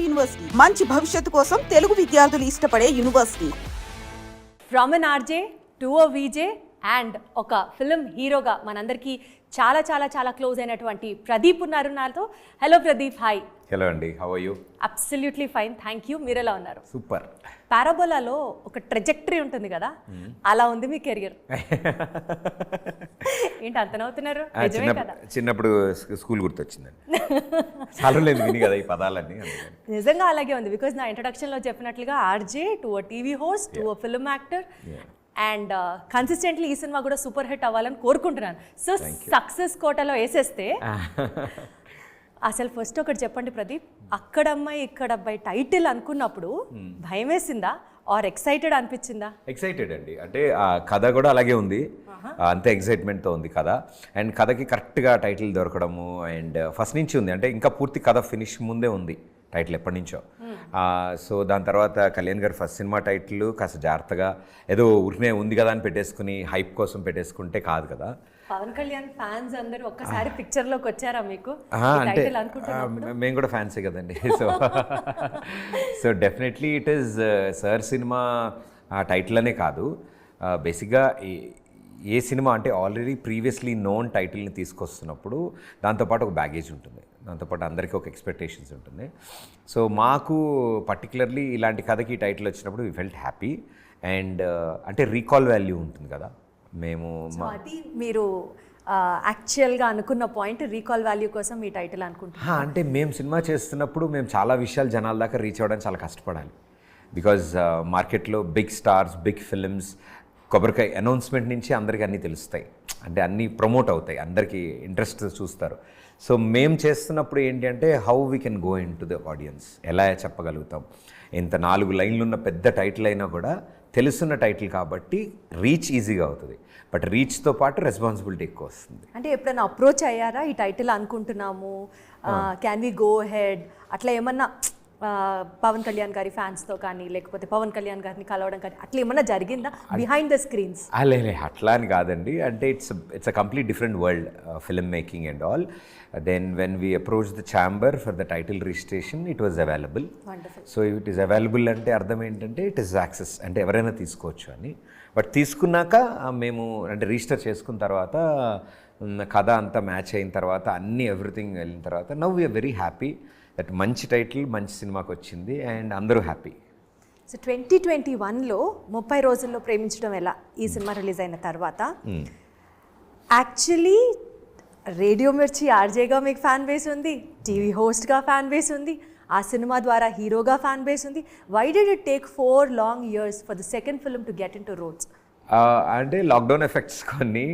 University మంచి భవిష్యత్తు కోసం తెలుగు విద్యార్థులు ఇష్టపడే university. From an RJ to a VJ and ఒక ఫిల్మ్ హీరోగా మనందరికీ చాలా చాలా చాలా క్లోజ్ అయినటువంటి ప్రదీప్ ఉన్నారు నాతో. Hello Pradeep, hi. హలో అండి, how are you? Absolutely fine, thank you. మీరు ఎలా ఉన్నారు? సూపర్. పారాబోలాలో ఒక ట్రెజెక్టరీ ఉంటుంది కదా, అలా ఉంది మీ కెరియర్. ఏంటి అంత నవ్వుతున్నారు? నిజమే కదా? చిన్నప్పుడు స్కూల్ గుర్తొచ్చిందండి. చాలా లేదు విని కదా ఈ పదాలన్నీ. నిజంగా అలాగే ఉంది. బికాజ్ నా ఇంట్రడక్షన్లో చెప్పినట్లుగా ఆర్జే టు ఓ టీవీ హోస్ట్ టు ఓ ఫిల్మ్ యాక్టర్ అండ్ కన్సిస్టెంట్లీ ఈ సినిమా కూడా సూపర్ హిట్ అవ్వాలని కోరుకుంటున్నాను. సో సక్సెస్ కోటలో వేసేస్తే అసలు ఫస్ట్ ఒకటి చెప్పండి ప్రదీప్, అక్కడమ్మాయి ఇక్కడ అబ్బాయి టైటిల్ అనుకున్నప్పుడు భయం వేసిందా ఆర్ ఎక్సైటెడ్ అనిపించిందా? ఎక్సైటెడ్ అండి, అంటే ఆ కథ కూడా అలాగే ఉంది, అంతే ఎక్సైట్మెంట్తో ఉంది కథ. అండ్ కథకి కరెక్ట్గా టైటిల్ దొరకడము అండ్ ఫస్ట్ నుంచి ఉంది, అంటే ఇంకా పూర్తి కథ ఫినిష్ ముందే ఉంది టైటిల్ ఎప్పటి నుంచో. సో దాని తర్వాత కళ్యాణ్ గారు ఫస్ట్ సినిమా టైటిల్ కాస్త జాగ్రత్తగా ఏదో ఊరినే ఉంది కదా అని పెట్టేసుకుని హైప్ కోసం పెట్టేసుకుంటే కాదు కదా. పవన్ కళ్యాణ్ ఫ్యాన్స్ అందరూ ఒక్కసారి పిక్చర్ లోకి వచ్చారా మీకు? అంటే మేము కూడా ఫ్యాన్సే కదండి. So definitely it is sir cinema title అనే కాదు, బేసిక్గా ఏ సినిమా అంటే ఆల్రెడీ ప్రీవియస్లీ నోన్ టైటిల్ని తీసుకొస్తున్నప్పుడు దాంతోపాటు ఒక బ్యాగేజ్ ఉంటుంది, దాంతోపాటు అందరికీ ఒక ఎక్స్పెక్టేషన్స్ ఉంటుంది. సో మాకు పర్టికులర్లీ ఇలాంటి కథకి టైటిల్ వచ్చినప్పుడు వీ ఫెల్ట్ హ్యాపీ అండ్ అంటే రీకాల్ వాల్యూ ఉంటుంది కదా. మేము అది మీరు యాక్చువల్గా అనుకున్న పాయింట్, రీకాల్ వాల్యూ కోసం మీ టైటిల్ అనుకుంటున్నాం. అంటే మేము సినిమా చేస్తున్నప్పుడు మేము చాలా విషయాలు జనాల దాకా రీచ్ అవ్వడానికి చాలా కష్టపడాలి. బికాజ్ మార్కెట్లో బిగ్ స్టార్స్, బిగ్ ఫిల్మ్స్, కొబ్బరికాయ అనౌన్స్మెంట్ నుంచి అందరికీ అన్నీ తెలుస్తాయి, అంటే అన్నీ ప్రమోట్ అవుతాయి, అందరికీ ఇంట్రెస్ట్ చూస్తారు. సో మేము చేస్తున్నప్పుడు ఏంటి అంటే how we can go in to the audience, ఎలా చెప్పగలుగుతాం. ఇంత 4 లైన్లు ఉన్న పెద్ద టైటిల్ అయినా కూడా తెలుసున్న టైటిల్ కాబట్టి రీచ్ ఈజీగా అవుతుంది, బట్ రీచ్తో పాటు రెస్పాన్సిబిలిటీ ఎక్కువ వస్తుంది. అంటే ఎప్పుడైనా అప్రోచ్ అయ్యారా ఈ టైటిల్ అనుకుంటున్నాము, క్యాన్ వి గో హెడ్, అట్లా ఏమన్నా పవన్ కళ్యాణ్ గారి ఫ్యాన్స్తో కానీ లేకపోతే పవన్ కళ్యాణ్ గారిని కలవడం కానీ అట్లా ఏమన్నా జరిగిందా బిహైండ్ ద స్క్రీన్స్? లేదు, అట్లా అని కాదండి. అంటే it's a complete different world, film making and all. Then when we approach the chamber for the title registration it was available. So it is available అంటే అర్థం ఏంటంటే ఇట్ ఈస్ యాక్సెస్, అంటే ఎవరైనా తీసుకోవచ్చు అని. బట్ తీసుకున్నాక మేము అంటే రిజిస్టర్ చేసుకున్న తర్వాత కథ అంతా మ్యాచ్ అయిన తర్వాత అన్నీ ఎవ్రీథింగ్ వెళ్ళిన తర్వాత now we are very happy that మంచి టైటిల్ మంచి సినిమాకి వచ్చింది అండ్ అందరూ హ్యాపీ. సో 2021లో 30 రోజుల్లో ప్రేమించడం ఎలా ఈ సినిమా రిలీజ్ అయిన తర్వాత యాక్చువల్లీ రేడియో మిర్చి ఆర్జేగా మీకు ఫ్యాన్ బేస్ ఉంది, టీవీ హోస్ట్గా ఫ్యాన్ బేస్ ఉంది, ఆ సినిమా ద్వారా హీరోగా ఫ్యాన్ బేస్ ఉంది. Why did it take 4 long years for the second film to get into roads? అంటే లాక్డౌన్ ఎఫెక్ట్స్ కొన్ని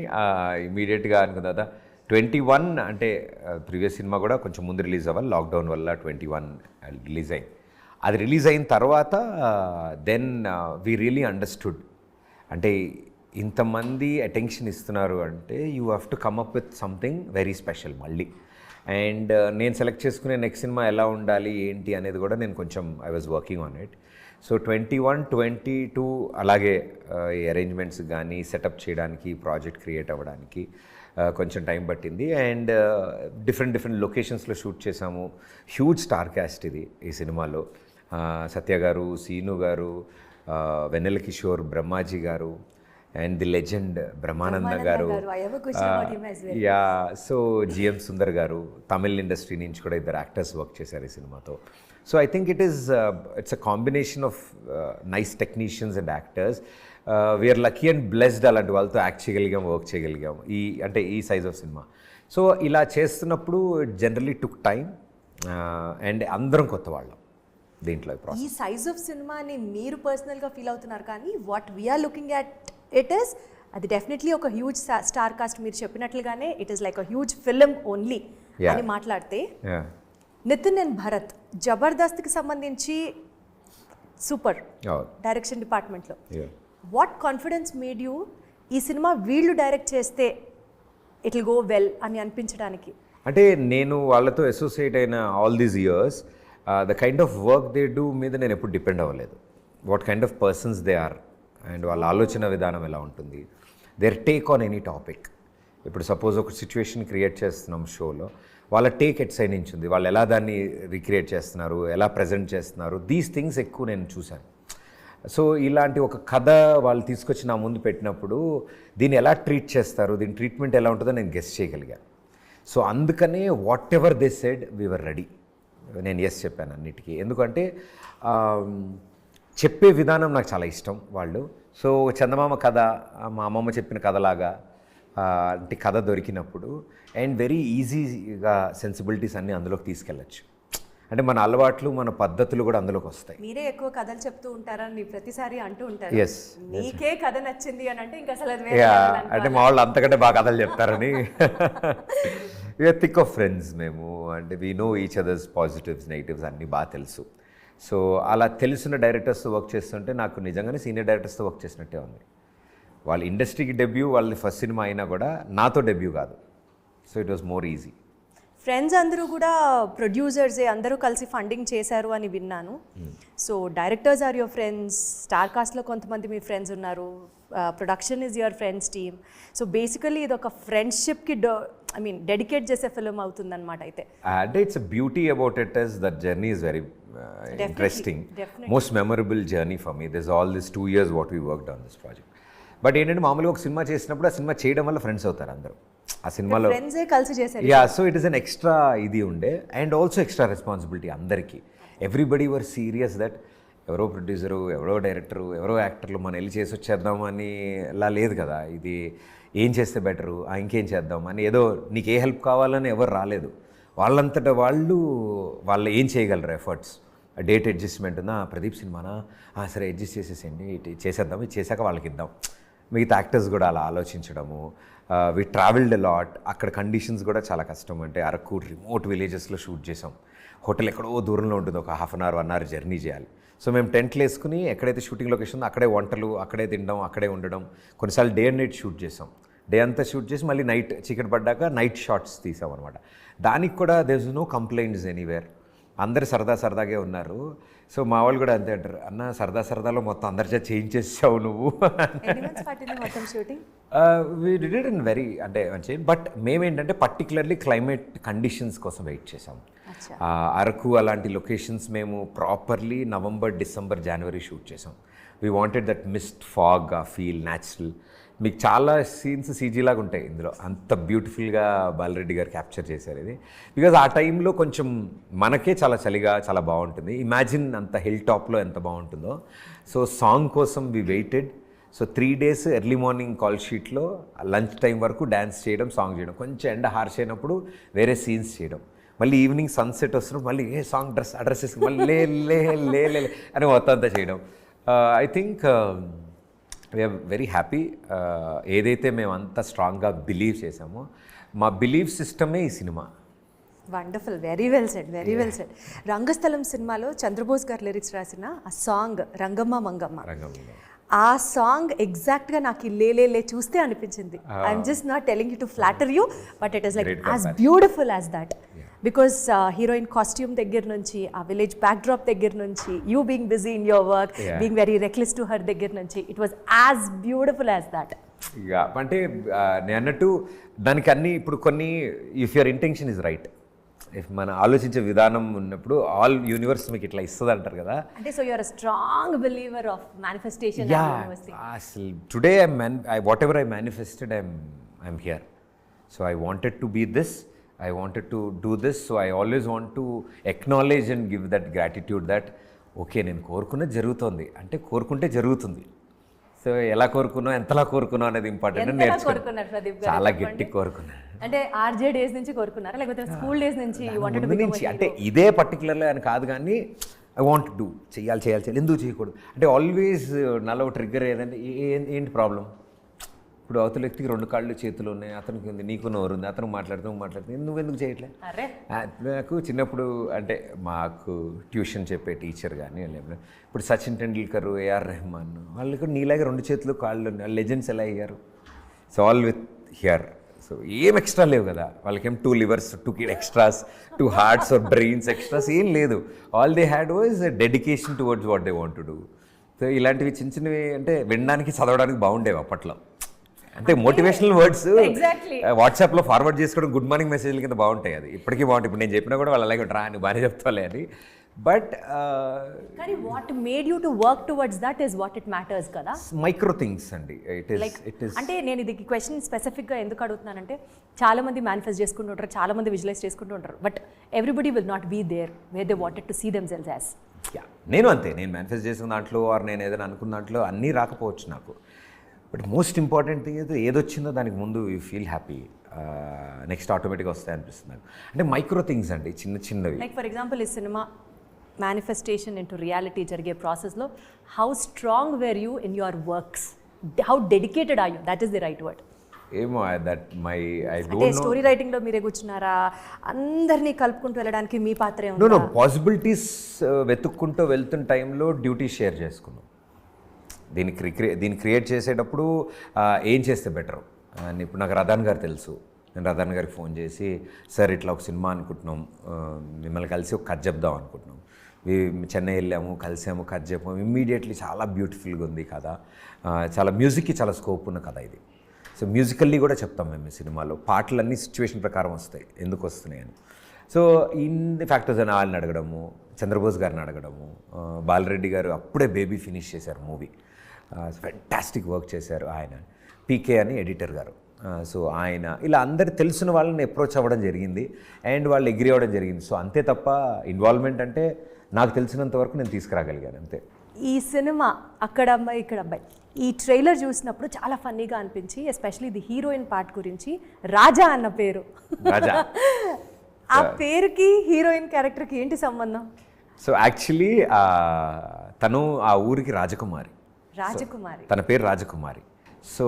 ఇమీడియట్గా అనుకున్న తర్వాత 21 అంటే ప్రీవియస్ సినిమా కూడా కొంచెం ముందు రిలీజ్ అవ్వాలి, లాక్డౌన్ వల్ల 21 రిలీజ్ అయింది. అది రిలీజ్ అయిన తర్వాత దెన్ వీ రియలీ అండర్స్టూడ్, అంటే ఇంతమంది అటెన్షన్ ఇస్తున్నారు అంటే you have to come up with something very special మళ్ళీ. అండ్ నేను సెలెక్ట్ చేసుకునే నెక్స్ట్ సినిమా ఎలా ఉండాలి ఏంటి అనేది కూడా నేను కొంచెం I was working on it. So 21, 22 అలాగే ఈ అరేంజ్మెంట్స్ కానీ సెటప్ చేయడానికి, ప్రాజెక్ట్ క్రియేట్ అవ్వడానికి కొంచెం టైం పట్టింది. అండ్ డిఫరెంట్ లొకేషన్స్లో షూట్ చేసాము. హ్యూజ్ స్టార్ క్యాస్ట్ ఇది ఈ సినిమాలో. సత్య గారు, సీను గారు, వెన్నెల కిషోర్, బ్రహ్మాజీ గారు అండ్ ది లెజెండ్ బ్రహ్మానంద గారు, యా, సో జిఎం సుందర్ గారు, తమిళ్ ఇండస్ట్రీ నుంచి కూడా 2 యాక్టర్స్ వర్క్ చేశారు ఈ సినిమాతో. So I think it's a combination of nice technicians and actors. We are lucky and blessed అలాంటి వాళ్ళతో యాక్ట్ చేయగలిగాం, వర్క్ చేయగలిగాం ఈ సైజ్ ఆఫ్ సినిమా. సో ఇలా చేస్తున్నప్పుడు it generally took time and అందరం కొత్త వాళ్ళం దీంట్లో. ఈ సైజ్ ఆఫ్ సినిమాని మీరు పర్సనల్గా ఫీల్ అవుతున్నారు, కానీ what we are looking at it is అది డెఫినెట్లీ ఒక హ్యూజ్ స్టార్ కాస్ట్. మీరు చెప్పినట్లుగానే it is like a huge film only అని మాట్లాడితే నితిన్ అండ్ భరత్ జబర్దస్త్కి సంబంధించి సూపర్ డైరెక్షన్ డిపార్ట్మెంట్లో వాట్ కాన్ఫిడెన్స్ మేడ్ యూ ఈ సినిమా వీళ్ళు డైరెక్ట్ చేస్తే ఇట్ విల్ గో వెల్ అని అనిపించడానికి? అంటే నేను వాళ్ళతో అసోసియేట్ అయిన all these years the kind of work they do మీద నేను ఎప్పుడు డిపెండ్ అవ్వలేదు. What kind of persons they are and వాళ్ళ ఆలోచన విధానం ఎలా ఉంటుంది, their take on any topic. ఇప్పుడు సపోజ్ ఒక సిచ్యువేషన్ క్రియేట్ చేస్తున్నాం షోలో, వాళ్ళ టేక్ ఎట్ సైడ్ నుంచి ఉంది, వాళ్ళు ఎలా దాన్ని రీక్రియేట్ చేస్తున్నారు, ఎలా ప్రజెంట్ చేస్తున్నారు, దీస్ థింగ్స్ ఎక్కువ నేను చూశాను. సో ఇలాంటి ఒక కథ వాళ్ళు తీసుకొచ్చి నా ముందు పెట్టినప్పుడు దీన్ని ఎలా ట్రీట్ చేస్తారు, దీని ట్రీట్మెంట్ ఎలా ఉంటుందో నేను గెస్ చేయగలిగాను. సో అందుకనే whatever they said we are ready. నేను ఎస్ చెప్పాను అన్నిటికీ. ఎందుకంటే చెప్పే విధానం నాకు చాలా ఇష్టం వాళ్ళు. సో చందమామ కథ మా అమ్మమ్మ చెప్పిన కథలాగా అంటే కథ దొరికినప్పుడు అండ్ వెరీ ఈజీగా సెన్సిబిలిటీస్ అన్నీ అందులోకి తీసుకెళ్ళచ్చు. అంటే మన అలవాట్లు మన పద్ధతులు కూడా అందులోకి వస్తాయి. మీరే ఎక్కువ కథలు చెప్తూ ఉంటారని ప్రతిసారి అంటూ ఉంటారు. Yes. నీకే కథ నచ్చింది అని అంటే ఇంకా అసలు అది అంటే మా వాళ్ళు అంతకంటే బాగా కథలు చెప్తారని. వీఆర్ థిక్ ఆఫ్ ఫ్రెండ్స్ మేము. అంటే we know each others positives negatives అన్నీ బాగా తెలుసు. సో అలా తెలిసిన డైరెక్టర్స్తో వర్క్ చేస్తుంటే నాకు నిజంగానే సీనియర్ డైరెక్టర్స్తో వర్క్ చేసినట్టే ఉంది. వాళ్ళ ఇండస్ట్రీకి డెబ్యూ, వాళ్ళది ఫస్ట్ సినిమా అయినా కూడా నాతో డెబ్యూ కాదు. So it was more easy. Friends అందరూ కూడా ప్రొడ్యూసర్సే, అందరూ కలిసి ఫండింగ్ చేశారు అని విన్నాను. So directors are your friends, star కాస్ట్లో కొంతమంది మీ ఫ్రెండ్స్ ఉన్నారు, production is your friends team. So basically ఇది ఒక ఫ్రెండ్షిప్కి డెడికేట్ చేసే ఫిల్మ్ అవుతుందన్నమాట. అయితే అంటే it's beauty about it is that journey is very interesting, most memorable journey for me. This all this 2 years what we worked on this project. But ఏంటంటే మామూలుగా ఒక సినిమా చేసినప్పుడు ఆ సినిమా చేయడం వల్ల ఫ్రెండ్స్ అవుతారు అందరూ ఆ సినిమాలో. ఫ్రెండ్సే కలిసి చేశారు. Yeah, so it is an extra ఇది ఉండే అండ్ ఆల్సో ఎక్స్ట్రా రెస్పాన్సిబిలిటీ అందరికీ. ఎవ్రీబడి వర్ సీరియస్ దట్ ఎవరో ప్రొడ్యూసరు, ఎవరో డైరెక్టరు, ఎవరో యాక్టర్లు మనం వెళ్ళి చేసి వచ్చేద్దాం అని అలా లేదు కదా. ఇది ఏం చేస్తే బెటరు, ఇంకేం చేద్దాం అని ఏదో నీకు ఏ హెల్ప్ కావాలని ఎవరు రాలేదు. వాళ్ళంతటా వాళ్ళు ఏం చేయగలరు ఎఫర్ట్స్. డేట్ అడ్జస్ట్మెంట్ ఉందా, ప్రదీప్ సినిమానా, సరే అడ్జస్ట్ చేసేసేయండి, చేసేద్దాం, ఇది చేశాక వాళ్ళకి ఇద్దాం. మిగతా యాక్టర్స్ కూడా అలా ఆలోచించడము. We travelled lot. అక్కడ కండిషన్స్ కూడా చాలా కష్టం. అంటే అరకు రిమోట్ విలేజెస్లో షూట్ చేసాం. హోటల్ ఎక్కడో దూరంలో ఉంటుంది, ఒక 1/2 hour 1 hour జర్నీ చేయాలి. సో మేము టెంట్లు వేసుకుని ఎక్కడైతే షూటింగ్ లొకేషన్ ఉందో అక్కడే వంటలు, అక్కడే తినడం, అక్కడే ఉండడం. కొన్నిసార్లు డే అండ్ నైట్ షూట్ చేసాం. డే అంతా షూట్ చేసి మళ్ళీ నైట్ చీకటి పడ్డాక నైట్ షాట్స్ తీసాం అనమాట. దానికి కూడా there is no complaints anywhere. అందరు సరదాగే ఉన్నారు. సో మా వాళ్ళు కూడా అంతే అంటారు, అన్న సరదాలో మొత్తం అందరి చేత చేంజ్ చేసావు నువ్వు. We did it in very అంటే బట్ మేమేంటంటే పర్టికులర్లీ క్లైమేట్ కండిషన్స్ కోసం వెయిట్ చేసాం. అరకు అలాంటి లొకేషన్స్ మేము properly November, December, January shoot చేసాం. We wanted that mist, fog, ఆ ఫీల్ న్యాచురల్. మీకు చాలా సీన్స్ సీజీ లాగా ఉంటాయి ఇందులో. అంత బ్యూటిఫుల్గా బాలరెడ్డి గారు క్యాప్చర్ చేశారు ఇది. బికాజ్ ఆ టైంలో కొంచెం మనకే చాలా చలిగా చాలా బాగుంటుంది. ఇమాజిన్ అంత హిల్ టాప్లో ఎంత బాగుంటుందో. సో సాంగ్ కోసం we waited. So 3 days early morning call షీట్లో లంచ్ టైం వరకు డ్యాన్స్ చేయడం, సాంగ్ చేయడం, కొంచెం ఎండ హార్ష్ అయినప్పుడు వేరే సీన్స్ చేయడం, మళ్ళీ ఈవినింగ్ సన్సెట్ వస్తున్నప్పుడు మళ్ళీ సాంగ్ అడ్రస్ చేసుకుని మళ్ళీ లే అని మొత్తం అంతా చేయడం. I think we are very happy. ఏదైతే మేము అంత స్ట్రాంగ్గా బిలీవ్ చేసామో మా బిలీవ్ సిస్టమే ఈ సినిమా. Wonderful, very well said, very well said. Rangasthalam సినిమాలో చంద్రబోస్ గారు లిరిక్స్ రాసిన ఆ సాంగ్ రంగమ్మ మంగమ్మ, ఆ సాంగ్ ఎగ్జాక్ట్గా నాకు లే చూస్తే అనిపించింది. I'm just not telling you to flatter you, but it is like as beautiful as that. Because heroine costume దగ్గర నుంచి, ఆ విలేజ్ బ్యాక్డ్రాప్ దగ్గర నుంచి, you being busy in your work, being very reckless to her దగ్గర నుంచి, it was as beautiful as that. ఇక అంటే నేను అన్నట్టు దానికి అన్ని ఇప్పుడు కొన్ని if your intention is right, if మన ఆలోచించే విధానం ఉన్నప్పుడు ఆల్ యూనివర్స్ మీకు ఇట్లా ఇస్తుంది అంటారు కదా. అంటే so you're a strong believer of manifestation. అసలు today whatever I manifested I'm here. So I wanted to be this, I wanted to do this, so I always want to acknowledge and give that gratitude that okay నేను కోరుకున్నది జరుగుతుంది అంటే కోరుకుంటే జరుగుతుంది. So ఎలా కోరుకున్నా, ఎంతలా కోరుకున్నా అనేది ఇంపార్టెంట్. చాలా గట్టి కోరుకున్నాను. అంటే ఆర్జే డేస్ నుంచి కోరుకున్నారా లేకపోతే స్కూల్ డేస్ నుంచి అంటే ఇదే పర్టికులర్లీ అని కాదు, కానీ ఐ వాంట్ డూ, చేయాలి ఎందుకు చేయకూడదు అంటే ఆల్వేస్ నాలో ట్రిగ్గర్ ఏదంటే ఏంటి ప్రాబ్లం. ఇప్పుడు అవతల వ్యక్తికి 2 కాళ్ళు చేతులు ఉన్నాయి, అతనికి ఉంది, నీకు నోరు ఉంది, అతను మాట్లాడుతుంది, నువ్వెందుకు చేయట్లే. నాకు చిన్నప్పుడు అంటే మాకు ట్యూషన్ చెప్పే టీచర్ కానీ ఇప్పుడు సచిన్ టెండూల్కర్, AR రెహమాన్ వాళ్ళు కూడా నీలాగే 2 చేతులు కాళ్ళు ఉన్నాయి. వాళ్ళు లెజెండ్స్ ఎలా అయ్యారు? So all with here. So ఏం ఎక్స్ట్రా లేవు కదా వాళ్ళకేం, 2 livers, 2 extras, 2 hearts or brains extras ఏం లేదు. All they had was dedication towards what they want to do. So ఇలాంటివి చిన్నవి అంటే వినడానికి చదవడానికి బాగుండేవి అప్పట్లో. అంటే మోటివేషనల్ వర్డ్స్ Exactly. వాట్సాప్లో ఫార్వర్డ్ చేసుకోవడం గుడ్ మార్నింగ్ మెసేజ్ల కింద బాగుంటాయి, అది ఇప్పటికీ బాగుంటాయి. ఇప్పుడు నేను చెప్పినా కూడా వాళ్ళు అలాగే రా అని బాగానే చెప్తాలే అని. బట్ కానీ what made you to work towards that is what it matters కదా. మైక్రో థింగ్స్ అండి. ఇట్ ఈస్ అంటే నేను ఇది క్వశ్చన్ స్పెసిఫిక్గా ఎందుకు అడుగుతున్నానంటే చాలా మంది మేనిఫెస్ట్ చేసుకుంటూ ఉంటారు, చాలా మంది విజువలైజ్ చేసుకుంటూ ఉంటారు, but everybody will not be there where they wanted to see themselves as. నేను అంతే, నేను మేనిఫెస్ట్ చేసిన దాంట్లో ఆర్ నేను ఏదైనా అనుకున్న దాంట్లో అన్నీ రాకపోవచ్చు నాకు. బట్ మోస్ట్ ఇంపార్టెంట్ థింగ్ అయితే ఏదొచ్చిందో దానికి ముందు యూ ఫీల్ హ్యాపీ, నెక్స్ట్ ఆటోమేటిక్గా వస్తాయి అనిపిస్తుంది నాకు. అంటే మైక్రో థింగ్స్ అండి, చిన్న చిన్నవి. లైక్ ఫర్ ఎగ్జాంపుల్ ఈ సినిమా మేనిఫెస్టేషన్ ఇంటూ రియాలిటీ జరిగే ప్రాసెస్లో how strong were you in your works, how dedicated are you, that is the right word. ఏమో ఐ అంటే డోంట్ నో. స్టోరీ రైటింగ్లో మీరే కూర్చున్నారా, అందరినీ కలుపుకుంటూ వెళ్ళడానికి మీ పాత్రే నో ఉందా? పాసిబిలిటీస్ వెతుక్కుంటూ వెళ్తున్న టైంలో డ్యూటీ షేర్ చేసుకున్నాం. దీన్ని క్రియేట్ చేసేటప్పుడు ఏం చేస్తే బెటర్ అని ఇప్పుడు నాకు రదాన్ గారు తెలుసు. నేను రదాన్ గారికి ఫోన్ చేసి సార్ ఇట్లా ఒక సినిమా అనుకుంటున్నాం, మిమ్మల్ని కలిసి ఒక కథ చెప్దాం అనుకుంటున్నాం. చెన్నై వెళ్ళాము, కలిసాము, కథ చెప్పాము. ఇమ్మీడియట్లీ చాలా బ్యూటిఫుల్గా ఉంది కథ, చాలా మ్యూజిక్కి చాలా స్కోప్ ఉన్న కథ ఇది. సో మ్యూజికల్లీ కూడా చెప్తాం మేము ఈ సినిమాలో. పాటలన్నీ సిచ్యువేషన్ ప్రకారం వస్తాయి, ఎందుకు వస్తున్నాయి అని. సో ఇన్ ది ఫ్యాక్టర్స్ అని వాళ్ళని అడగడము, చంద్రబోస్ గారిని అడగడము, బాలరెడ్డి గారు అప్పుడే బేబీ ఫినిష్ చేశారు మూవీ, ఫెంటాస్టిక్ వర్క్ చేశారు ఆయన. పీకే అని ఎడిటర్ గారు. సో ఆయన ఇలా అందరు తెలిసిన వాళ్ళని అప్రోచ్ అవ్వడం జరిగింది అండ్ వాళ్ళు ఎగ్రీ అవ్వడం జరిగింది. సో అంతే తప్ప ఇన్వాల్వ్మెంట్ అంటే నాకు తెలిసినంత వరకు నేను తీసుకురాగలిగాను అంతే. ఈ సినిమా అక్కడ అమ్మాయి ఇక్కడ అబ్బాయి ఈ ట్రైలర్ చూసినప్పుడు చాలా ఫన్నీగా అనిపించి, ఎస్పెషలీ ది హీరోయిన్ పార్ట్ గురించి, రాజా అన్న పేరు, రాజా ఆ పేరుకి హీరోయిన్ క్యారెక్టర్కి ఏంటి సంబంధం? సో యాక్చువల్లీ తను ఆ ఊరికి రాజకుమారి, తన పేరు రాజకుమారి. సో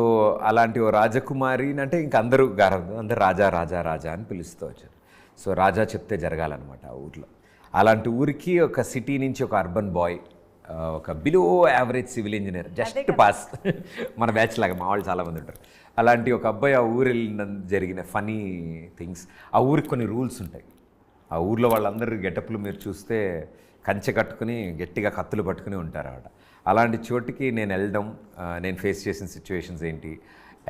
అలాంటి ఓ రాజకుమారి అంటే ఇంకా అందరూ అందరూ రాజా రాజా రాజా అని పిలుస్తూ వచ్చారు. సో రాజా చెప్తే జరగాలన్నమాట ఆ ఊర్లో. అలాంటి ఊరికి ఒక సిటీ నుంచి ఒక అర్బన్ బాయ్, ఒక below average civil engineer, just pass, మన బ్యాచ్ లాగా మా వాళ్ళు చాలామంది ఉంటారు. అలాంటి ఒక అబ్బాయి ఆ ఊరు వెళ్ళిన జరిగిన ఫనీ థింగ్స్. ఆ ఊరికి కొన్ని రూల్స్ ఉంటాయి. ఆ ఊర్లో వాళ్ళందరూ గెటప్లు మీరు చూస్తే కంచె కట్టుకుని గట్టిగా కత్తులు పట్టుకుని ఉంటారు అన్నమాట. అలాంటి చోటుకి నేను వెళ్ళడం, నేను ఫేస్ చేసిన సిచ్యువేషన్స్ ఏంటి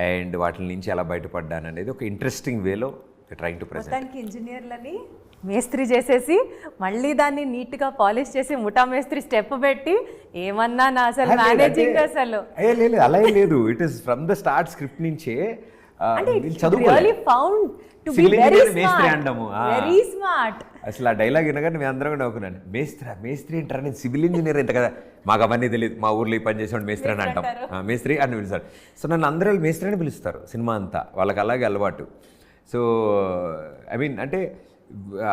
అండ్ వాటి నుంచి ఎలా బయటపడ్డాను అనేది ఒక ఇంట్రెస్టింగ్ వేలో ట్రైంగ్ టు ప్రెజెంట్. మొత్తానికి ఇంజనీర్లని మేస్త్రి చేసేసి మళ్ళీ దాన్ని నీట్గా పాలిష్ చేసి ముఠా మేస్త్రి స్టెప్ పెట్టి ఏమన్నా నా అసలు మేనేజింగ్ అసలు లేదు అలా లేదు. It is from the start script నుంచే అసలు ఆ డైలాగ్ వినగానే మేము అందరం కూడా నవ్వుకున్నాను. మేస్త్రి ఏంటారా, నేను సివిల్ ఇంజనీర్ ఎంత కదా, మాకు అవన్నీ తెలియదు, మా ఊర్లో ఈ పని చేసేవాడు మేస్త్రి అని అంటాం, మేస్త్రి అని పిలుస్తారు. సో నన్ను అందరూ మేస్త్రి అని పిలుస్తారు సినిమా అంతా, వాళ్ళకి అలాగే అలవాటు. సో ఐ మీన్ అంటే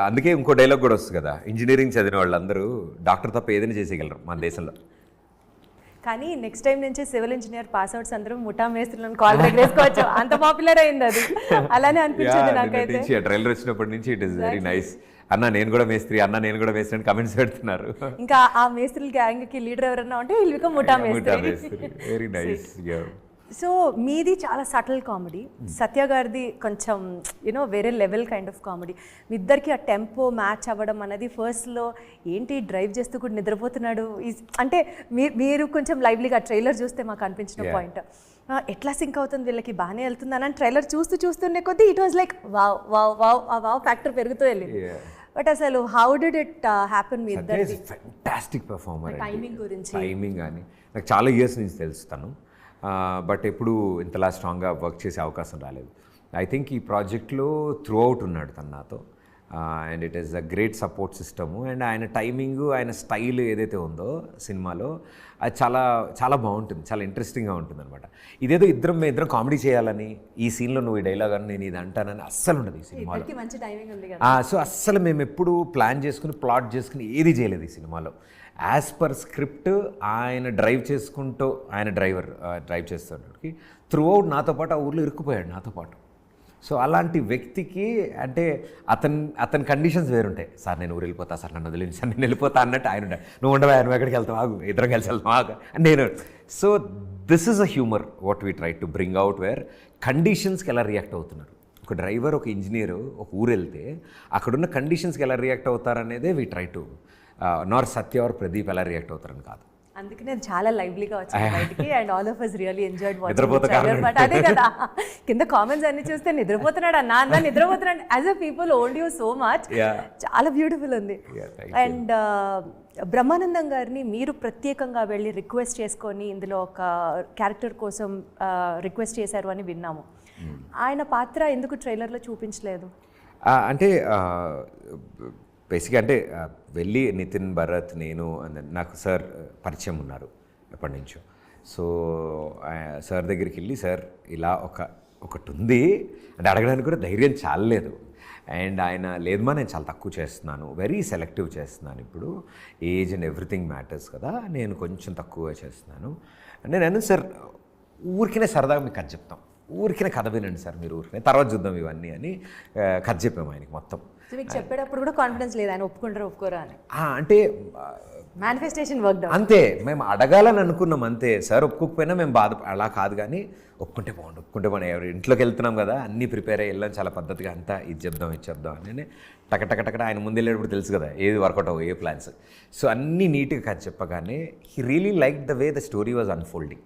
అందుకే ఇంకో డైలాగ్ కూడా వస్తుంది కదా, ఇంజనీరింగ్ చదివిన వాళ్ళందరూ డాక్టర్ తప్ప ఏదైనా చేసేయగలరు మన దేశంలో. కానీ నెక్స్ట్ టైం నుంచి సివిల్ ఇంజనీర్ పాస్ అవుట్స్ అందరూ ముఠా మేస్త్రులను కాల్ వేసుకోవచ్చు, అంత పాపులర్ అయింది అది. అలానే అనిపించింది నాకైతే. ట్రైలర్ వచ్చినప్పటి నుంచి ఇట్ ఈస్ వెరీ నైస్. అన్న నేను కూడా మేస్త్రి, అన్న నేను కూడా మేస్త్రి అని కమెంట్స్ పెడుతున్నారు. ఇంకా ఆ మేస్త్రి గ్యాంగ్కి లీడర్ ఎవరన్నా ఉంటే వీళ్ళు ముఠా మేస్త్రి. Very nice. సో మీది చాలా సటిల్ కామెడీ, సత్య గారిది కొంచెం యూనో వేరే లెవెల్ కైండ్ ఆఫ్ కామెడీ. మీ ఇద్దరికి ఆ టెంపో మ్యాచ్ అవ్వడం అనేది ఫస్ట్లో ఏంటి డ్రైవ్ చేస్తూ కూడా నిద్రపోతున్నాడు అంటే మీరు కొంచెం లైవ్లీగా ట్రైలర్ చూస్తే మాకు అనిపించిన పాయింట్, ఎట్లా సింక్ అవుతుంది వీళ్ళకి, బాగానే వెళ్తుంది అని ట్రైలర్ చూస్తూనే కొద్దీ it was like wow wow wow ఆ వావ్ ఫ్యాక్టర్ పెరుగుతూ వెళ్ళింది. బట్ అసలు హౌ డిడ్ ఇట్ హ్యాపెన్ మీ ఇద్దరికి? Fantastic performer. టైమింగ్ గురించి, టైమింగ్ కానీ నాకు చాలా ఇయర్స్ నుంచి తెలుస్తాను, బట్ ఎప్పుడు ఇంతలా స్ట్రాంగ్గా వర్క్ చేసే అవకాశం రాలేదు. ఐ థింక్ ఈ ప్రాజెక్ట్లో త్రూ అవుట్ ఉన్నాడు తను నాతో, and it is a great support system. And ఆయన టైమింగ్, ఆయన స్టైల్ ఏదైతే ఉందో సినిమాలో అది చాలా చాలా బాగుంటుంది, చాలా ఇంట్రెస్టింగ్గా ఉంటుంది అనమాట. ఇదేదో ఇద్దరం కామెడీ చేయాలని, ఈ సీన్లో నువ్వు ఈ డైలాగ్ అని నేను ఇది అంటానని అస్సలు ఉండదు ఈ సినిమాలో. మంచి టైమింగ్ ఉంది. సో అస్సలు మేము ఎప్పుడు ప్లాన్ చేసుకుని ప్లాట్ చేసుకుని ఏది చేయలేదు ఈ సినిమాలో. యాజ్ పర్ స్క్రిప్ట్ ఆయన డ్రైవ్ చేసుకుంటూ, ఆయన డ్రైవ్ చేస్తున్నప్పటికి త్రూ అవుట్ నాతో పాటు ఆ ఊర్లో ఇరుక్కుపోయాడు నాతో పాటు. సో అలాంటి వ్యక్తికి అంటే అతని కండిషన్స్ వేరుంటాయి. సార్ నేను ఊరు వెళ్ళిపోతా, సార్ నన్ను వదిలేను, సార్ నేను వెళ్ళిపోతా అన్నట్టు ఆయన ఉంటాయి. నువ్వు ఉండవా, నువ్వు ఎక్కడికి వెళ్తావు, ఆగు, ఇద్దరం కలిసి వెళ్తాం ఆగు నేను. So this is a humour what we try to bring out, where కండిషన్స్కి ఎలా రియాక్ట్ అవుతున్నారు. ఒక డ్రైవర్, ఒక ఇంజనీరు ఒక ఊరు వెళ్తే అక్కడున్న కండిషన్స్కి ఎలా react అవుతారనేదే we try to, Nar Satya are Pradeep ఎలా రియాక్ట్ అవుతారని కాదు. అందుకనే అది చాలా లైవ్లీగా వచ్చింది బయటికి and all of us really enjoyed నిద్రపోతా వాచింగ్ బట్ అదే కదా కింద కామెంట్స్ అన్ని చూస్తే నిద్రపోతున్నాడు అన్న నిద్రపోతున్నాడు as a people old you so much చాలా బ్యూటిఫుల్ ఉంది అండ్ బ్రహ్మానందం గారిని మీరు ప్రత్యేకంగా వెళ్ళి రిక్వెస్ట్ చేసుకొని ఇందులో ఒక క్యారెక్టర్ కోసం రిక్వెస్ట్ చేశారు అని విన్నాము. ఆయన పాత్ర ఎందుకు ట్రైలర్లో చూపించలేదు? అంటే బేసిక్గా అంటే వెళ్ళి నితిన్, భరత్, నేను నాకు సార్ పరిచయం ఉన్నారు ఎప్పటి నుంచో. సో సార్ దగ్గరికి వెళ్ళి సార్ ఇలా ఒకటి ఉంది అంటే అడగడానికి కూడా ధైర్యం చాలలేదు. అండ్ ఆయన లేదమ్మా నేను చాలా తక్కువ చేస్తున్నాను, వెరీ సెలెక్టివ్ చేస్తున్నాను, ఇప్పుడు ఏజ్ అండ్ ఎవ్రీథింగ్ మ్యాటర్స్ కదా, నేను కొంచెం తక్కువ చేస్తున్నాను. నేను సార్ ఊరికినే సరదాగా మీకు కథ చెప్తాం, ఊరికినే కథ వినండి సార్ మీరు, ఊరికినే తర్వాత చూద్దాం ఇవన్నీ అని కథ చెప్పాము ఆయనకి మొత్తం. మీకు చెప్పేటప్పుడు కూడా కాన్ఫిడెన్స్ లేదు ఆయన ఒప్పుకోరా అని? అంటే మేనిఫెస్టేషన్ వర్క్ అంతే, మేము అడగాలని అనుకున్నాం అంతే. సార్ ఒప్పుకోకపోయినా మేము అలా కాదు కానీ ఒప్పుకుంటే బాగుండు ఎవరు ఇంట్లోకి వెళ్తున్నాం కదా అన్నీ ప్రిపేర్ అయ్యి వెళ్ళాం చాలా పద్ధతిగా, అంతా ఇది చెప్దాం అని టకటకటకట ఆయన ముందు వెళ్ళేటప్పుడు తెలుసు కదా ఏది వర్కౌట్ అవ్వ ఏ ప్లాన్స్. సో అన్నీ నీట్గా కథ చెప్పగానే he really like the way the story was unfolding.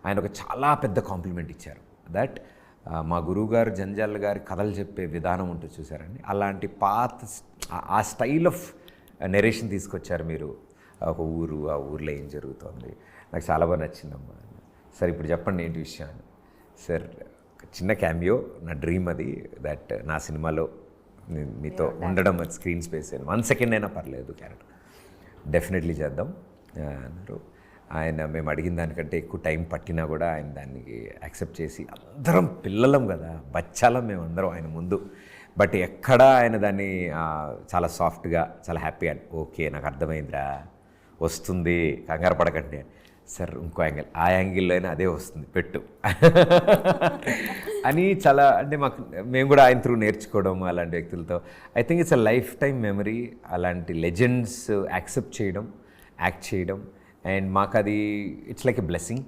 ఆయన ఒక చాలా పెద్ద కాంప్లిమెంట్ ఇచ్చారు దట్ మా గురువుగారు జంజాల్ గారి కథలు చెప్పే విధానం ఉంటుంది చూసారండి, అలాంటి ఆ స్టైల్ ఆఫ్ నెరేషన్ తీసుకొచ్చారు మీరు. ఒక ఊరు, ఆ ఊర్లో ఏం జరుగుతుంది, నాకు చాలా బాగా నచ్చిందమ్మా. సార్ ఇప్పుడు చెప్పండి ఏంటి విషయం అని. సార్ చిన్న క్యామియో, నా డ్రీమ్ అది, దట్ నా సినిమాలో మీతో ఉండడం, స్క్రీన్ స్పేస్ 1 సెకండ్ అయినా పర్లేదు క్యారెక్టర్ డెఫినెట్లీ చేద్దాం అన్నారు. ఆయన మేము అడిగిన దానికంటే ఎక్కువ టైం పట్టినా కూడా ఆయన దానికి యాక్సెప్ట్ చేసి, అందరం పిల్లలం కదా, బచ్చాలం మేము అందరం ఆయన ముందు, బట్ ఎక్కడా ఆయన దాన్ని చాలా సాఫ్ట్గా చాలా హ్యాపీ అని ఓకే నాకు అర్థమైందిరా వస్తుంది కంగారు పడకండి సార్, ఇంకో యాంగిల్ ఆ యాంగిల్లో అయినా అదే వస్తుంది పెట్టు అని చాలా అంటే మేము కూడా ఆయన త్రూ నేర్చుకోవడం అలాంటి వ్యక్తులతో. I think it's a life time memory, అలాంటి లెజెండ్స్ యాక్సెప్ట్ చేయడం, యాక్ట్ చేయడం. అండ్ మాకు అది ఇట్స్ లైక్ ఎ బ్లెస్సింగ్.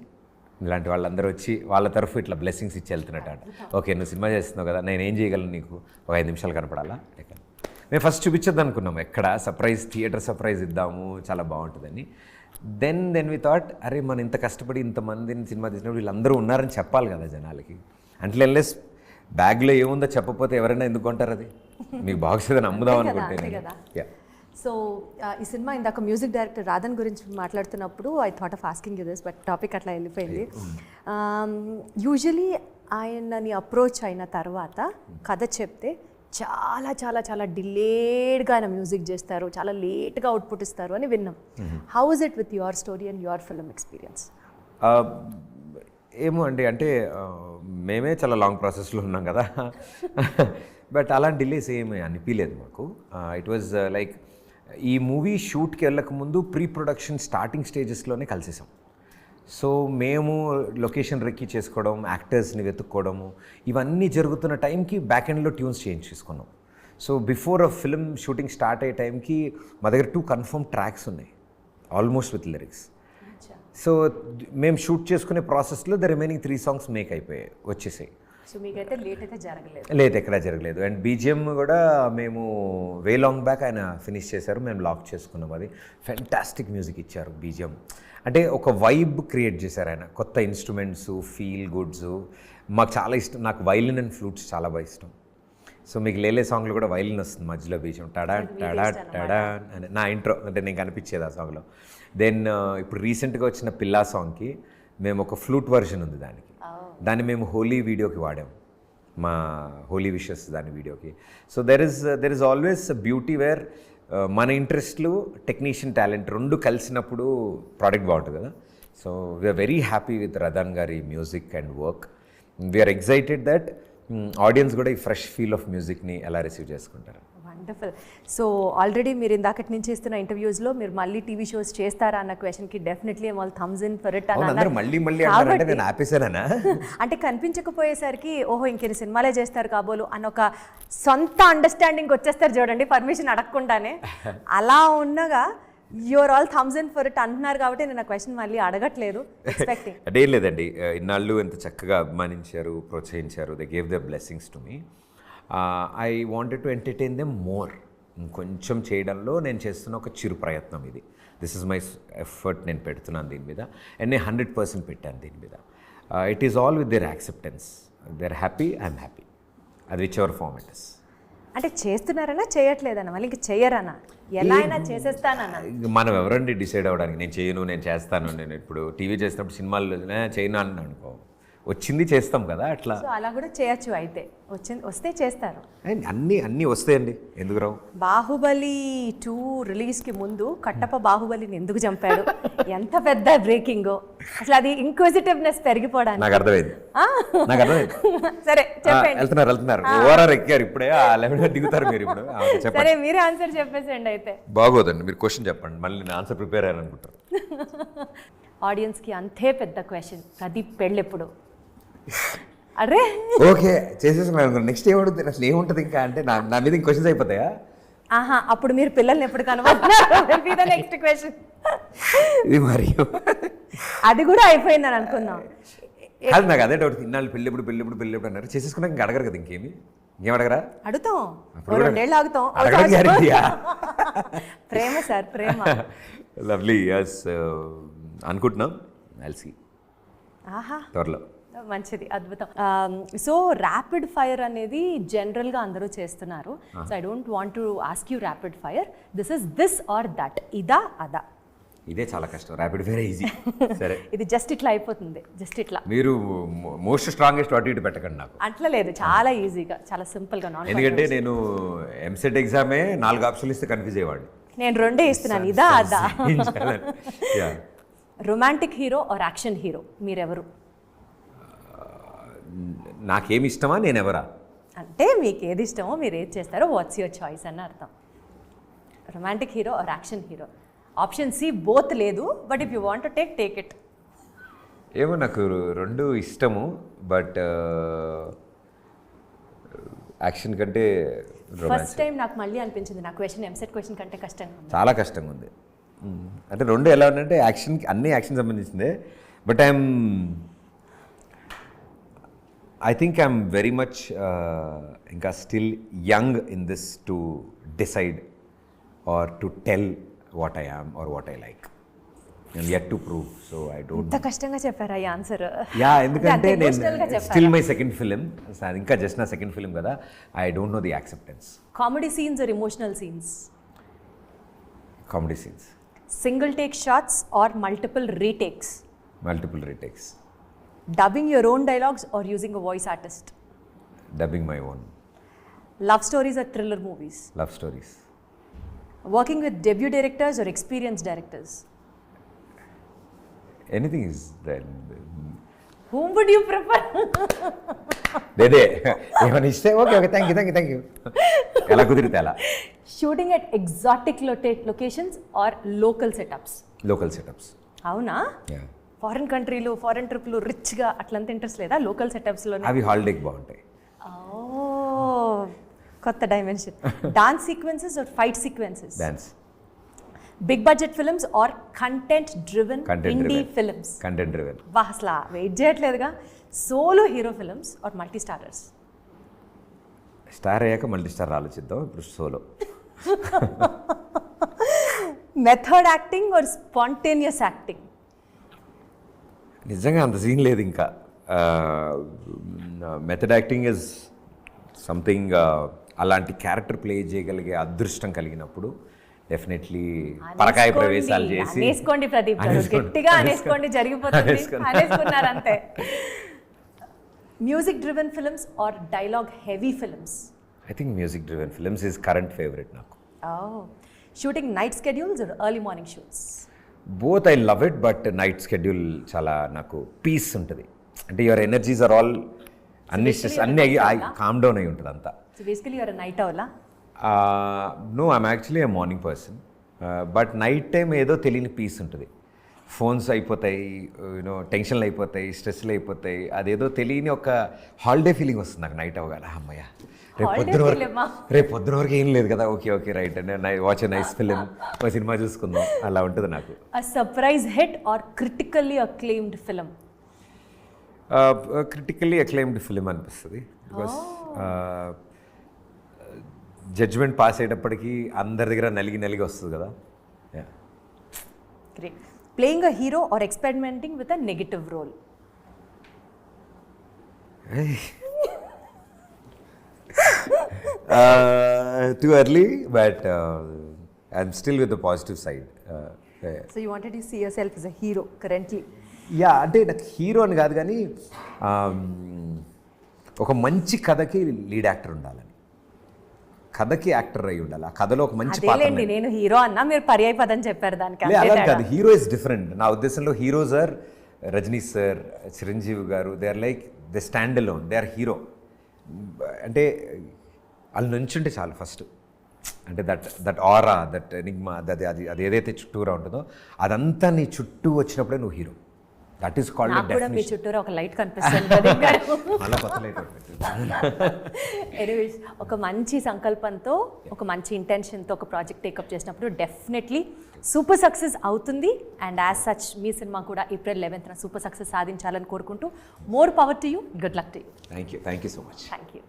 ఇలాంటి వాళ్ళందరూ వచ్చి వాళ్ళ తరఫు ఇట్లా బ్లెస్సింగ్స్ ఇచ్చి వెళ్తున్నట్టు. ఓకే నువ్వు సినిమా చేస్తున్నావు కదా, నేను ఏం చేయగలను నీకు, ఒక 5 నిమిషాలు కనపడాలా. మేము ఫస్ట్ చూపించొద్దు అనుకున్నాం, ఎక్కడ సర్ప్రైజ్, థియేటర్ సర్ప్రైజ్ ఇద్దాము చాలా బాగుంటుందని. దెన్ వి థాట్ అరే మనం ఇంత కష్టపడి ఇంతమందిని సినిమా తీసినప్పుడు వీళ్ళందరూ ఉన్నారని చెప్పాలి కదా జనాలకి. అంటే ఎన్లెస్ బ్యాగ్లో ఏముందో చెప్పకపోతే ఎవరైనా ఎందుకు కొంటారు, అది మీకు బాక్స్ ఏదైనా అమ్ముదాం అనుకుంటే. సో ఈ సినిమా ఇందాక మ్యూజిక్ డైరెక్టర్ రాధన్ గురించి మాట్లాడుతున్నప్పుడు I thought of asking you this, but topic అట్లా వెళ్ళిపోయింది. యూజువలీ ఆయనని అప్రోచ్ అయిన తర్వాత కథ చెప్తే చాలా చాలా చాలా డిలేడ్గా ఆయన మ్యూజిక్ చేస్తారు, చాలా లేట్గా అవుట్పుట్ ఇస్తారు అని విన్నాం. How is it with your story and your film experience? ఏమో అండి, అంటే మేమే చాలా లాంగ్ ప్రాసెస్లో ఉన్నాం కదా, బట్ అలాంటి డిలేస్ ఏమీ అనిపించలేదు మాకు. ఇట్ వాజ్ లైక్ ఈ మూవీ షూట్కి వెళ్ళకముందు ప్రీ ప్రొడక్షన్ స్టార్టింగ్ స్టేజెస్లోనే కలిసేసాం. సో మేము లొకేషన్ రెక్కి చేసుకోవడం, యాక్టర్స్ని వెతుక్కోవడము, ఇవన్నీ జరుగుతున్న టైంకి బ్యాక్ ఎండ్లో ట్యూన్స్ చేంజ్ చేసుకున్నాం. So before a film shooting start అయ్యే టైంకి మా దగ్గర 2 కన్ఫర్మ్ ట్రాక్స్ ఉన్నాయి ఆల్మోస్ట్ విత్ లిరిక్స్. సో మేము షూట్ చేసుకునే ప్రాసెస్లో ద రిమైనింగ్ 3 సాంగ్స్ మేక్ అయిపోయాయి, వచ్చేసాయి. సో మీకైతే లేట్ ఎక్కడా జరగలేదు. అండ్ బీజిఎం కూడా మేము వే లాంగ్ బ్యాక్ ఆయన ఫినిష్ చేశారు, మేము లాక్ చేసుకున్నాం. అది ఫెంటాస్టిక్ మ్యూజిక్ ఇచ్చారు బీజిఎం. అంటే ఒక వైబ్ క్రియేట్ చేశారు ఆయన, కొత్త ఇన్స్ట్రుమెంట్స్, ఫీల్ గుడ్స్. మాకు చాలా ఇష్టం, నాకు వైలిన్ అండ్ ఫ్లూట్స్ చాలా బాగా ఇష్టం. సో మీకు లేలే సాంగ్లో కూడా వైలిన్ వస్తుంది మధ్యలో బీజిఎం, టడా టడా టడా అని నా ఇంట్రో, అంటే నేను కనిపించేది ఆ సాంగ్లో. దెన్ ఇప్పుడు రీసెంట్గా వచ్చిన పిల్లా సాంగ్కి మేము ఒక ఫ్లూట్ వర్షన్ ఉంది దాన్ని మేము హోలీ వీడియోకి వాడాం, మా హోలీ విషెస్ దాని వీడియోకి. So there is always beauty where మన ఇంట్రెస్ట్లు, టెక్నీషియన్ టాలెంట్ 2 కలిసినప్పుడు ప్రోడక్ట్ బాగుంటుంది కదా. So we're very happy with Radhan గారి music and work. We're excited that audience కూడా ఈ ఫ్రెష్ ఫీల్ ఆఫ్ మ్యూజిక్ని ఎలా రిసీవ్ చేసుకుంటారు. వండర్ఫుల్. సో ఆల్రెడీ మీరు ఇందాకటి నుంచి ఇస్తున్న ఇంటర్వ్యూస్లో మీరు మళ్ళీ టీవీ షోస్ చేస్తారా అన్న క్వశ్చన్కి definitely all thumbs in for it అని అంటే కనిపించకపోయేసరికి ఓహో ఇంకెన్ని సినిమాలే చేస్తారు కాబోలు అన్న ఒక సొంత అండర్స్టాండింగ్ వచ్చేస్తారు చూడండి, పర్మిషన్ అడగకుండానే. అలా ఉన్నగా you're all thumbs in for it అంటున్నారు కాబట్టి నేను ఆ క్వశ్చన్ మళ్ళీ అడగట్లేదు. ఎక్స్పెక్టింగ్ అంటే ఏం లేదండి, ఇన్నాళ్ళు ఎంత చక్కగా అభిమానించారు, ప్రోత్సహించారు. They gave the blessings to me. I wanted to entertain them more. ఇంకొంచెం చేయడంలో నేను చేస్తున్న ఒక చిరు ప్రయత్నం ఇది. దిస్ ఇస్ మై ఎఫర్ట్ నేను పెడుతున్నాను దీని మీద, అండ్ నేను 100% పెట్టాను దీని మీద. It is all with their acceptance. They are happy, I'm happy, అది whichever form it is. అంటే చేస్తున్నారనా చేయట్లేదన్నా, మళ్ళీ ఇంక చెయ్యరనా, ఎలా అయినా చేసేస్తానన్నా? మనం ఎవరండి డిసైడ్ అవ్వడానికి? నేను చేయను, నేను చేస్తాను. నేను ఇప్పుడు టీవీ చేసినప్పుడు సినిమాలు చేయను అని అనుకో, వచ్చింది చేస్తాం కదా, అట్లా. సో అలా కూడా చేయొచ్చు అయితే, వస్తే చేస్తారు. అన్నీ వస్తాయండి, ఎందుకు రావు? బాహుబలి 2 రిలీజ్కి ముందు కట్టప్ప బాహుబలిని ఎందుకు చంపాడు, ఎంత పెద్ద బ్రేకింగ్ అసలు, అది ఇంక్విజిటివ్నెస్ పెరిగిపోవడానికి. నాకు అర్థమైంది. సరే చెప్పండి. వెళ్తున్నారు ఓవరాల్ ఎక్కారు ఇప్పుడే, ఆ లెవెల్ దిగుతారు మీరు ఇప్పుడు. సరే మీరే ఆన్సర్ చెప్పేసేయండి అయితే. బాగోదండి, మీరు క్వశ్చన్ చెప్పండి, మళ్ళీ నేను ఆన్సర్ ప్రిపేర్ అయ్యాను అనుకుంటారు. ఆడియన్స్కి అంతే పెద్ద క్వశ్చన్, ప్రదీప్ పెళ్ళెప్పుడు? అరే ఓకే చేసేసుకున్నాను, నెక్స్ట్ ఏముంటుంది అసలు, ఏముంటుంది ఇంకా అంటే నా మీద క్వశ్చన్స్ అయిపోతాయా? ఆహా, అప్పుడు మీరు పిల్లల్ని ఎప్పుడు కనబడుతున్నారు? నెక్స్ట్ క్వశ్చన్ ఇది మరి అది కూడా అయిపోయిందని అనుకుందాం. అది నాకు అదే డౌట్, ఇన్నాళ్ళు పెళ్ళెప్పుడు అన్నారు, చేసేసుకున్నాక ఇంకా అడగరు కదా, ఇంకేం అడగరా? అడుగుతాం, 2 ఏళ్ళు ఆగుతాం. ప్రేమ సార్, ప్రేమ. లవ్లీ, యస్ అనుకుంటున్నాం, ఐల్ సీ త్వరలో. మంచిది, అద్భుతం. సో ర్యాపిడ్ ఫైర్ అనేది జనరల్గా అందరూ చేస్తున్నారు. So I don't want to ask you rapid fire, this or that, ఇదా అదా? ఇదే చాలా కష్టం, ర్యాపిడ్ ఫైర్ ఈజీ. సరే ఇది జస్ట్ ఇట్లా అయిపోతుంది, జస్ట్ ఇట్లా. మీరు మోస్ట్ స్ట్రాంగెస్ట్ అటు ఇటు పెట్టకండి నాకు. అట్లా లేదు, చాలా ఈజీగా, చాలా సింపుల్గా. ఎందుకంటే నేను ఎంసెట్ ఎగ్జామే 4 ఆప్షన్లు ఇస్తే కన్ఫ్యూజ్ అయ్యేవాడిని. నేను 2 ఇస్తున్నాను, ఇదా అదా? Romantic hero or action hero, మీరెవరు? నాకేమి ఇష్టమా, నేను ఎవరా అంటే మీకు ఏది ఇష్టమో మీరు ఏది చేస్తారో, వాట్స్ యువర్ చాయిస్ అని అర్థం. Romantic hero or action hero. Option C both లేదు, but if you want to take it. ఏమో నాకు 2 ఇష్టము, బట్ యాక్షన్ కంటే ఫస్ట్ టైం నాకు మళ్ళీ అనిపించింది, నా క్వశ్చన్ ఎంసెట్ క్వశ్చన్ కంటే కష్టంగా ఉంది. చాలా కష్టంగా ఉంది. అంటే 2 ఎలా ఉందంటే యాక్షన్కి, అన్ని యాక్షన్ సంబంధించిందే, but I think I'm very much ఇంకా still young in this to decide or to tell what I am or what I like. I'm yet to prove, so I don't. ఇంత కష్టంగా చెప్పారా ఈ ఆన్సర్? యా, ఎందుకంటే నేను still my second film, ఇంకా just నా second film కదా, I don't know the acceptance. Comedy scenes or emotional scenes? Comedy scenes. Single take shots or multiple retakes? Multiple retakes. Dubbing your own dialogues or using a voice artist? Dubbing my own. Love stories or thriller movies? Love stories. Working with debut directors or experienced directors? Anything is there. Whom would you prefer? They ఏమైనా ఇస్తే okay thank you ఎలా కుదిరితే అలా. Shooting at exotic locations or local setups? Local setups. అవునా? Yeah. Foreign కంట్రీలు, foreign ట్రిప్లు, రిచ్గా అట్లంత interest లేదా? Local సెటప్స్లో అవి హాలిడేకి బాగుంటాయి. కొత్త dimension. Dance sequences or fight sequences? Dance. Big budget films or content driven indie films? Content driven. వా, అసలు wait చేయట్లేదుగా. Solo hero films or multi starrers? Star అయ్యాక మల్టీ స్టార్ ఆలోచిద్దాం, ఇప్పుడు solo. Method acting or spontaneous acting? నిజంగా అంత scene లేదు ఇంకా. మెథడ్ యాక్టింగ్ ఇస్ సంథింగ్, అలాంటి క్యారెక్టర్ ప్లే చేయగలిగే అదృష్టం కలిగినప్పుడు డెఫినెట్లీ పరకాయ ప్రవేశాలు చేసి అనేసుకోండి ప్రదీప్ గారు, గట్టిగా అనేసుకోండి, జరిగిపోతుంది. అనేసుకున్నారు అంతే. Music driven films or dialogue heavy films? I think music driven films is current favourite నాకు. Shooting night schedules or early morning shoots? Both I love it, but night schedule చాలా నాకు పీస్ ఉంటుంది. అంటే యువర్ ఎనర్జీస్ ఆర్ ఆల్ అన్ని calm down అయి ఉంటుంది అంతా. So basically your night అవులా? No, I'm actually a morning person, but night time ఏదో తెలియని పీస్ ఉంటుంది. ఫోన్స్ అయిపోతాయి, యూనో టెన్షన్లు అయిపోతాయి, స్ట్రెస్లు అయిపోతాయి, అదేదో తెలియని ఒక హాలిడే ఫీలింగ్ వస్తుంది నాకు నైట్ అవ్వగానే. అమ్మయ్య, రేపు పొద్దున వరకు ఏం లేదు కదా, ఓకే రైట్ అండి, వాచ్ ఎ నైస్ ఫిలిం, ఒక సినిమా చూసుకుందాం, అలా ఉంటుంది నాకు. A surprise hit or critically acclaimed film? Critically acclaimed film అనిపిస్తుంది, బికాస్ జడ్జ్మెంట్ పాస్ అయ్యేటప్పటికి అందరి దగ్గర నలిగి వస్తుంది కదా. Great. Playing a hero or experimenting with a negative role? Too early, but I'm still with the positive side. So you wanted to see yourself as a hero currently? Yeah, అంటే నాకు hero అని కాదు కానీ ఒక మంచి కథకి lead actor ఉండాలని, కథకి యాక్టర్ అయి ఉండాలి, ఆ కథలో ఒక మంచి పాత్ర. అదేలేండి, నేను హీరో అన్నా, మీరు పర్యాయ పదం చెప్పారు దానికి. అలా కాదు, హీరో ఇస్ డిఫరెంట్. నా ఉద్దేశంలో heroes are Rajini sir, Chiranjeevi గారు, they are like they stand alone, they are hero. అంటే వాళ్ళు నుంచుంటే చాలు ఫస్ట్, అంటే దట్ ఆరా, దట్ ఎనిగ్మా, అది ఏదైతే చుట్టూరా ఉంటుందో అదంతా నీ చుట్టూ వచ్చినప్పుడే నువ్వు హీరో. దట్ ఈస్ కాల్డ్ కూడా మీ చుట్టూరా ఒక లైట్ కనిపిస్తుంది. ఎనీవేస్, ఒక మంచి సంకల్పంతో, ఒక మంచి ఇంటెన్షన్తో ఒక ప్రాజెక్ట్ టేకప్ చేసినప్పుడు డెఫినెట్లీ సూపర్ సక్సెస్ అవుతుంది. And as such me cinema కూడా April 11th సూపర్ సక్సెస్ సాధించాలని కోరుకుంటూ, more power to you, good luck to you. Thank you so much. Thank you.